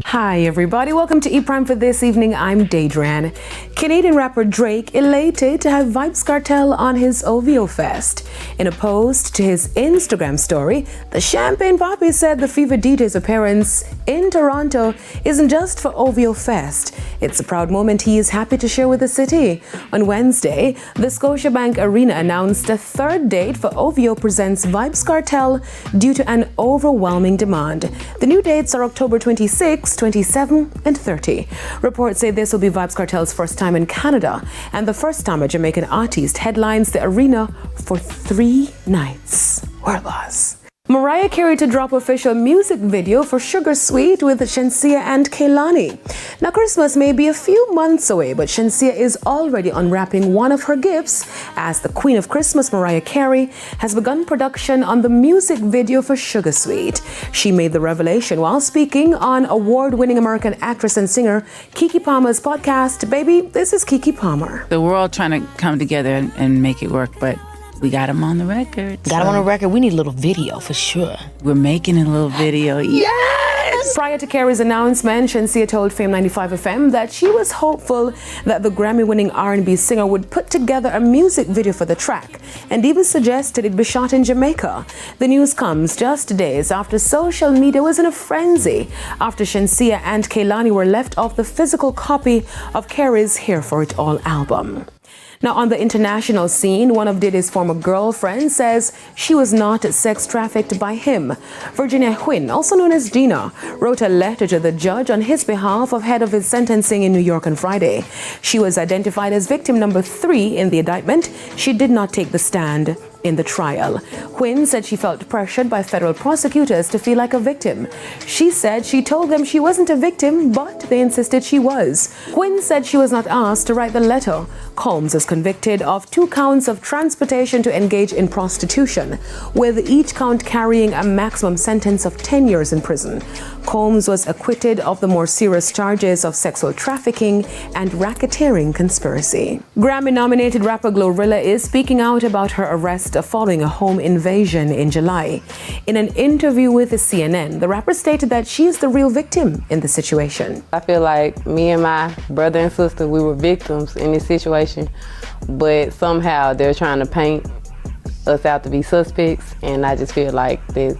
Hi everybody, welcome to E-Prime for this evening. I'm Daedran. Canadian rapper Drake elated to have Vybz Kartel on his OVO Fest. In a post to his Instagram story, the Champagne Papi said the Fever DJ's appearance in Toronto isn't just for OVO Fest. It's a proud moment he is happy to share with the city. On Wednesday, the Scotiabank Arena announced a third date for OVO Presents Vybz Kartel due to an overwhelming demand. The new dates are October 26, 27 and 30. Reports say this will be Vybz Kartel's first time in Canada and the first time a Jamaican artist headlines the arena for 3 nights. Warlas. Mariah Carey to drop official music video for Sugar Sweet with Shenseea and Kehlani. Now Christmas may be a few months away, but Shenseea is already unwrapping one of her gifts as the Queen of Christmas, Mariah Carey, has begun production on the music video for Sugar Sweet. She made the revelation while speaking on award-winning American actress and singer Keke Palmer's podcast. Baby, this is Keke Palmer. We're all trying to come together and make it work, but we got him on the record. Got him on the record. We need a little video for sure. We're making a little video. Yes! Prior to Carey's announcement, Shenseea told Fame 95 FM that she was hopeful that the Grammy-winning R&B singer would put together a music video for the track and even suggested it be shot in Jamaica. The news comes just days after social media was in a frenzy after Shenseea and Kehlani were left off the physical copy of Carey's Here For It All album. Now, on the international scene, one of Diddy's former girlfriends says she was not sex trafficked by him. Virginia Quinn, also known as Gina, wrote a letter to the judge on his behalf ahead of his sentencing in New York on Friday. She was identified as victim number 3 in the indictment. She did not take the stand in the trial. Quinn said she felt pressured by federal prosecutors to feel like a victim. She said she told them she wasn't a victim, but they insisted she was. Quinn said she was not asked to write the letter. Combs is convicted of 2 counts of transportation to engage in prostitution, with each count carrying a maximum sentence of 10 years in prison. Combs was acquitted of the more serious charges of sexual trafficking and racketeering conspiracy. Grammy-nominated rapper Glorilla is speaking out about her arrest following a home invasion in July. In an interview with CNN, the rapper stated that she is the real victim in the situation. I feel like me and my brother and sister, we were victims in this situation, but somehow they're trying to paint us out to be suspects, and I just feel like this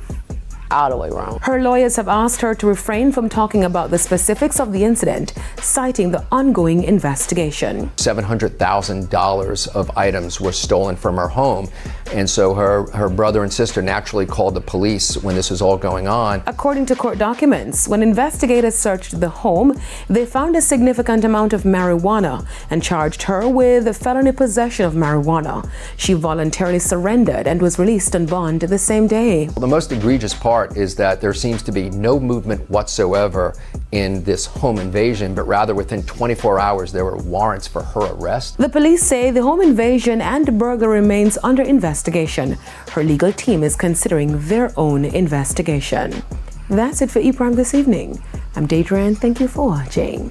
all the way wrong. Her lawyers have asked her to refrain from talking about the specifics of the incident, citing the ongoing investigation. $700,000 of items were stolen from her home, and so her brother and sister naturally called the police when this was all going on. According to court documents, when investigators searched the home, they found a significant amount of marijuana and charged her with felony possession of marijuana. She voluntarily surrendered and was released on bond the same day. The most egregious part is that there seems to be no movement whatsoever in this home invasion, but rather within 24 hours there were warrants for her arrest. The police say the home invasion and burglary remains under investigation. Her legal team is considering their own investigation. That's it for E-Prime this evening. I'm Daedran. Thank you for watching.